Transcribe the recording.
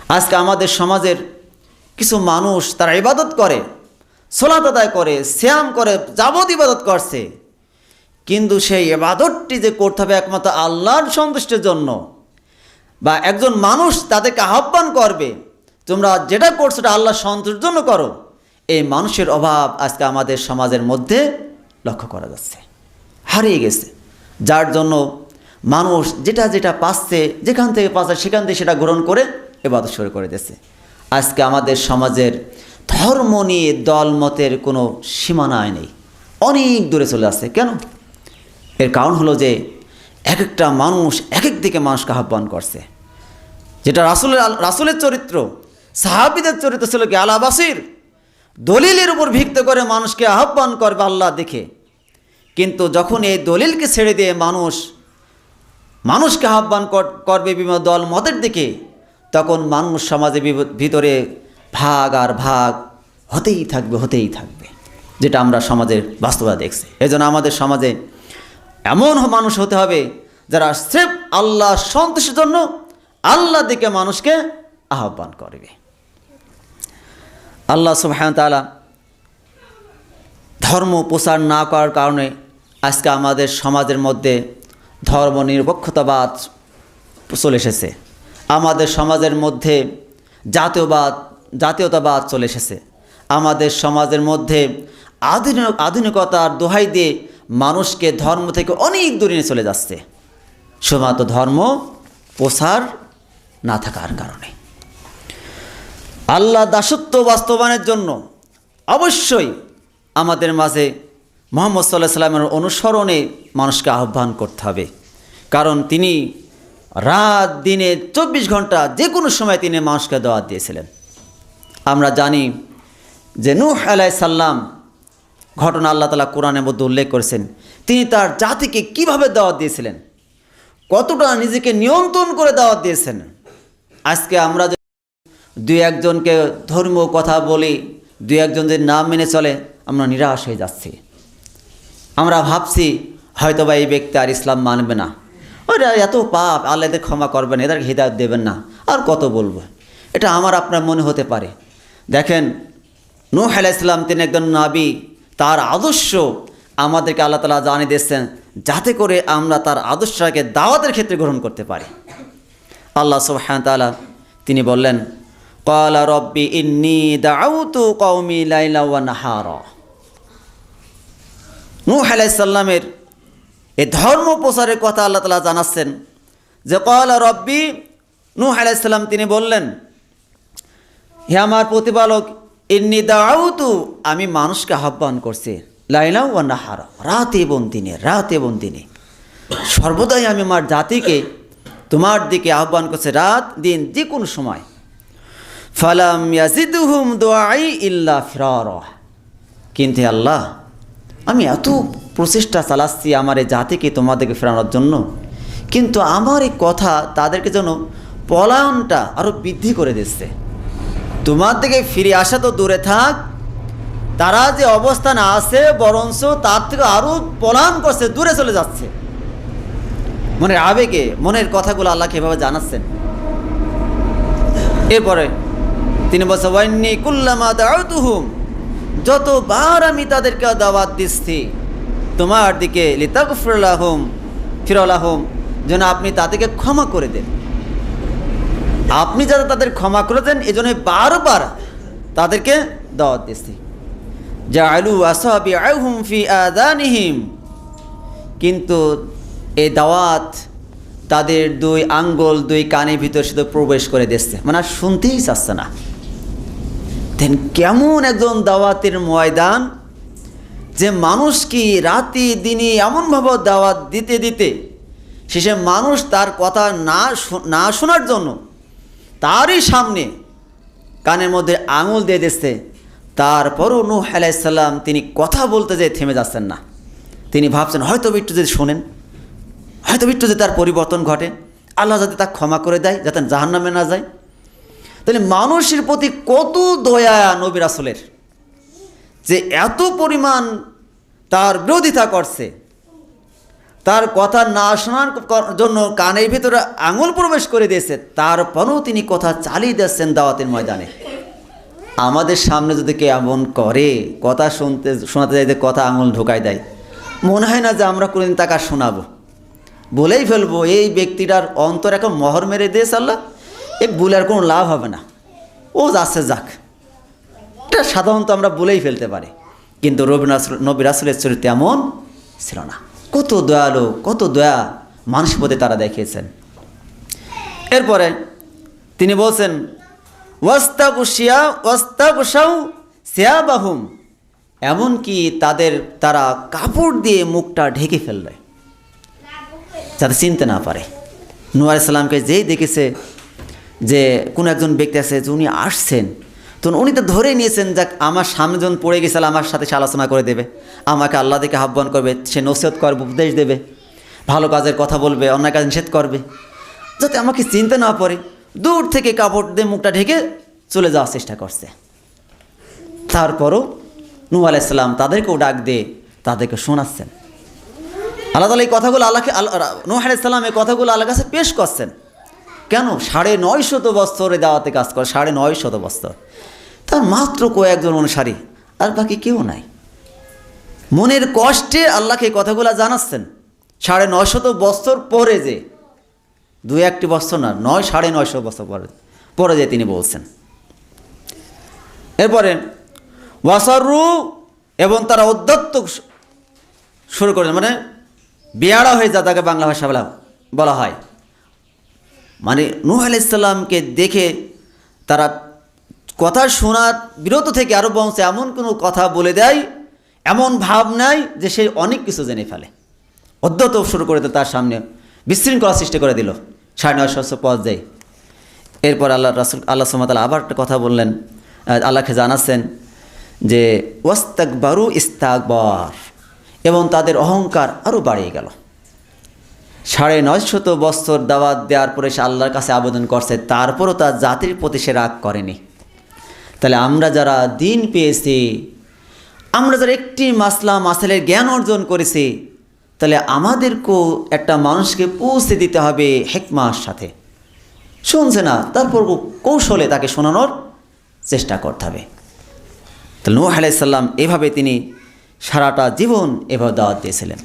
আজকে আমাদের সমাজের কিছু মানুষ তারা ইবাদত করে, সালাত আদায় করে, সিয়াম করে, যাবতীয় ইবাদত করছে, কিন্তু সেই ইবাদতটি যে করতে হবে একমাত্র আল্লাহর সন্তুষ্টির জন্য, বা একজন মানুষ তাদেরকে আহ্বান করবে তোমরা যেটা করছো এটা আল্লাহর সন্তুষ্টির জন্য করো, এই মানুষের অভাব আজকে আমাদের সমাজের মধ্যে লক্ষ্য করা যাচ্ছে, হারিয়ে গেছে। যার জন্য মানুষ যেটা যেটা পাচ্ছে, যেখান থেকে পাচ্ছে সেখান থেকে সেটা গ্রহণ করে ইবাদত শুরু করে দিচ্ছে। আজকে আমাদের সমাজের ধর্ম নিয়ে দলমতের কোনো সীমানায় নেই, অনেক দূরে চলে আসছে। কেন? এর কারণ হলো যে এক একটা মানুষ এক এক দিকে মানুষকে আহ্বান করছে। যেটা রাসূলের চরিত্র, সাহাবীদের চরিত্র ছিল কি আলা বাসির, দলিলের উপর ভিত্তি করে মানুষকে আহ্বান করবে আল্লাহ দেখে। কিন্তু যখন এই দলিলকে ছেড়ে দিয়ে মানুষকে আহ্বান করবে বিভিন্ন দল মতের দিকে, তখন মানুষ সমাজের ভিতরে ভাগ আর ভাগ হতেই থাকবে, যেটা আমরা সমাজের বাস্তবতা দেখছি। এজন্য আমাদের সমাজে এমন মানুষ হতে হবে যারা স্রেফ আল্লাহ সন্তুষ্টির জন্য আল্লাহ দিকে মানুষকে আহ্বান করবে। আল্লাহ সুবহানাহু ওয়া তাআলা ধর্ম প্রচার না করার কারণে আজকে আমাদের সমাজের মধ্যে ধর্ম নিরপেক্ষতাবাদ চলে এসেছে, আমাদের সমাজের মধ্যে জাতীয়তাবাদ চলে এসেছে, আমাদের সমাজের মধ্যে আধুনিকতার দোহাই দিয়ে মানুষকে ধর্ম থেকে অনেক দূরে নিয়ে চলে যাচ্ছে, শুধুমাত্র ধর্ম প্রচার না থাকার কারণে। আল্লাহ দাসত্ব বাস্তবায়নের জন্য অবশ্যই আমাদের মাঝে মুহাম্মদ সাল্লাল্লাহু আলাইহি সাল্লামের অনুসরণে মানুষকে আহ্বান করতে হবে। কারণ তিনি রাত দিনে 24 ঘন্টা যে কোনো সময় তিনি মানুষকে দাওয়াত দিয়েছিলেন। আমরা জানি যে নূহ আলাইহিস সালাম ঘটনা আল্লাহ তাআলা কোরআনের মধ্যে উল্লেখ করেছেন, তিনি তার জাতিকে কিভাবে দাওয়াত দিয়েছিলেন, কতটা নিজেকে নিয়ন্ত্রণ করে দাওয়াত দিয়েছেন। আজকে আমরা দুই একজনকে ধর্মীয় কথা বলি, দুই একজন যে নাম মেনে চলে, আমরা নিরাশ হয়ে যাচ্ছি। আমরা ভাবছি হয়তোবা এই ব্যক্তি আর ইসলাম মানবে না, ওরা এত পাপ, আল্লাহ এদের ক্ষমা করবেন, এদেরকে হিদায়াত দেবেন না, আর কত বলবো। এটা আমার আপনার মনে হতে পারে। দেখেন নূহ আলাইহিস সালাম তিনি একজন নবী, তার আদর্শ আমাদেরকে আল্লাহ তাআলা জানিয়ে দিয়েছেন যাতে করে আমরা তার আদর্শকে দাওয়াতের ক্ষেত্রে গ্রহণ করতে পারি। আল্লাহ সুবহানাহু ওয়া তাআলা তিনি বললেন, ক্বালা রব্বি ইন্নী দাউতু কওমি লাইলা ওয়া নাহারা। নূহ আলাইহিস সালামের এই ধর্ম প্রচারের কথা আল্লাহ তাআলা জানাচ্ছেন যে ক্বালা রব্বি, নূহ আলাইহিস সালাম তিনি বললেন, হে আমার প্রতিপালক, ইন্নী দাউতু, আমি মানুষকে আহ্বান করছি, লাইলা ওয়া নাহারা, রাতে এবং দিনে সর্বদাই আমি আমার জাতিকে তোমার দিকে আহ্বান করছি, রাত দিন যে কোনো সময়। ফালাম ইয়াজিদহুম দুআই ইল্লা ফিরারা, কিন্তু আল্লাহ আমি এত প্রচেষ্টা চালাচ্ছি আমার এই জাতিকে তোমাদেরকে ফেরানোর জন্য, কিন্তু আমার এই কথা তাদেরকে যেন পলায়নটা আরও বৃদ্ধি করে দিচ্ছে। তোমার দিকে ফিরে আসা তো দূরে থাক, তারা যে অবস্থানে আছে বরঞ্চ তার থেকে আরও পলায়ন করছে, দূরে চলে যাচ্ছে। মনের আবেগে মনের কথাগুলো আল্লাহকে এভাবে জানাচ্ছেন। এরপরে তিনি বলছেন, ওয়াইন্নী কুল্লামা দাউতুহুম, যতবার আমি তাদেরকে দাওয়াত দিচ্ছি তোমার দিকে, লিতাগফির লাহুম, যেন আপনি তাদেরকে ক্ষমা করে দেন। আপনি যাতে তাদের ক্ষমা করে দেন, এজন্য বারবার তাদেরকে দাওয়াত দিচ্ছি। জাআলু আসাবিআহুম ফি আযানিহিম, কিন্তু এই দাওয়াত তাদের দুই আঙ্গুল দুই কানের ভিতর শুধু প্রবেশ করে দিচ্ছে, মানে আর শুনতেই চাচ্ছে না। দেন কেমন একজন দাওয়াতের ময়দান, যে মানুষ কি রাতে দিনে এমনভাবে দাওয়াত দিতে দিতে শেষে মানুষ তার কথা না শোনার জন্য তারই সামনে কানের মধ্যে আঙুল দিয়ে দিচ্ছে। তারপরও নূহ আলাইহিস সালাম তিনি কথা বলতে যেয়ে থেমে যাচ্ছেন না। তিনি ভাবছেন হয়তো একটু যদি শোনেন, হয়তো একটু যদি তার পরিবর্তন ঘটে, আল্লাহ যাতে তা ক্ষমা করে দেয়, যাতে জাহান্নামে না যায়। তাহলে মানুষের প্রতি কত দয়া নবী রাসূলের, যে এত পরিমাণ তার বিরোধিতা করছে, তার কথা না শোনার জন্য কানের ভিতরে আঙুল প্রবেশ করে দিয়েছে, তারপরেও তিনি কথা চালিয়ে দিচ্ছেন দাওয়াতের ময়দানে। আমাদের সামনে যদি কেউ এমন করে, কথা শোনাতে যাইতে কথা আঙুল ঢোকায় দেয়, মনে হয় না যে আমরা কোনোদিন তাকে শোনাবো, বলেই ফেলবো এই ব্যক্তিটার অন্তর এখন মোহর মেরে দিয়েছে আল্লাহ, এ বলে আর কোনো লাভ হবে না, ও যাচ্ছে যাক। এটা সাধারণত আমরা বলেই ফেলতে পারি, কিন্তু নবী রাসূলের চরিত্র এমন ছিল না। কত দয়ালু, কত দয়া মানুষের প্রতি তারা দেখিয়েছেন। এরপরে তিনি বলছেন ওয়াস্তাগশাউ সিয়াবাহুম, এমনকি তারা কাপড় দিয়ে মুখটা ঢেকে ফেললে যাতে চিনতে না পারে। নূহ আলাইহিস সালামকে যেই দেখেছে যে কোনো একজন ব্যক্তি আছে যে উনি আসছেন, তো উনি তো ধরেই নিয়েছেন যাক আমার সামনে যখন পড়ে গেছিল আমার সাথে সে আলোচনা করে দেবে, আমাকে আল্লাহ দিকে আহ্বান করবে, সে নসিহত করবে, উপদেশ দেবে, ভালো কাজের কথা বলবে, অন্যায় কাজ নিষেধ করবে, যাতে আমাকে চিনতে না পারে দূর থেকে কাপড় দিয়ে মুখটা ঢেকে চলে যাওয়ার চেষ্টা করছে। তারপরও নূহ আলাইহিস সালাম তাদেরকেও ডাক দিয়ে তাদেরকে শোনাচ্ছেন। আল্লাহ তাআলা এই কথাগুলো নূহ আলাইহিস সালাম এই কথাগুলো আল্লাহর কাছে পেশ করছেন। কেন? 950 বছরে দাওয়াতে কাজ করে, 950 বছর, তার মাত্র কয়েকজন অনুসারী, আর বাকি কেউ নাই। মনের কষ্টে আল্লাহকে এই কথাগুলো জানাচ্ছেন। 950 বছর পরে, যে 2-1 বছর না, 950 বছর পরে যে তিনি বলছেন। এরপরে ওয়াসারু, এবং তারা অধ্যত্ত শুরু করেন, মানে বেয়াড়া হয়ে যা, তাকে বাংলা ভাষা বলা হয়। মানে নূহ আলাইহিস সালামকে দেখে তারা কথা শোনার বিরত থেকে আরও বংশে এমন কোনো কথা বলে দেয়, এমন ভাব নাই যে সে অনেক কিছু জেনে ফেলে। অধ্যত শুরু করে তার সামনে বিশৃঙ্খলা সৃষ্টি করে দিল 950 পর্যায়ে। এরপর আল্লাহ সুবহানাহু ওয়া তাআলা আবার একটা কথা বললেন, আল্লাহকে জানাচ্ছেন যে ওয়াস্তাকবারু ইস্তাকবার, এবং তাদের অহংকার আরও বাড়িয়ে গেল। 950 বছর দাওয়াত দেওয়ার পরে সে আল্লাহর কাছে আবেদন করছে, তারপরও তার জাতির প্রতি সে রাগ করেনি। তাহলে আমরা যারা দিন পেয়েছি, আমরা যারা একটি মাসাইলের জ্ঞান অর্জন করেছি, তাহলে আমাদেরকেও একটা মানুষকে পৌঁছে দিতে হবে হিকমার সাথে। শুনছে না, তারপর কৌশলে তাকে শোনানোর চেষ্টা করতে হবে। তাহলে নূহ আলাইহিস সালাম এভাবে তিনি সারাটা জীবন এভাবে দাওয়াত দিয়েছিলেন।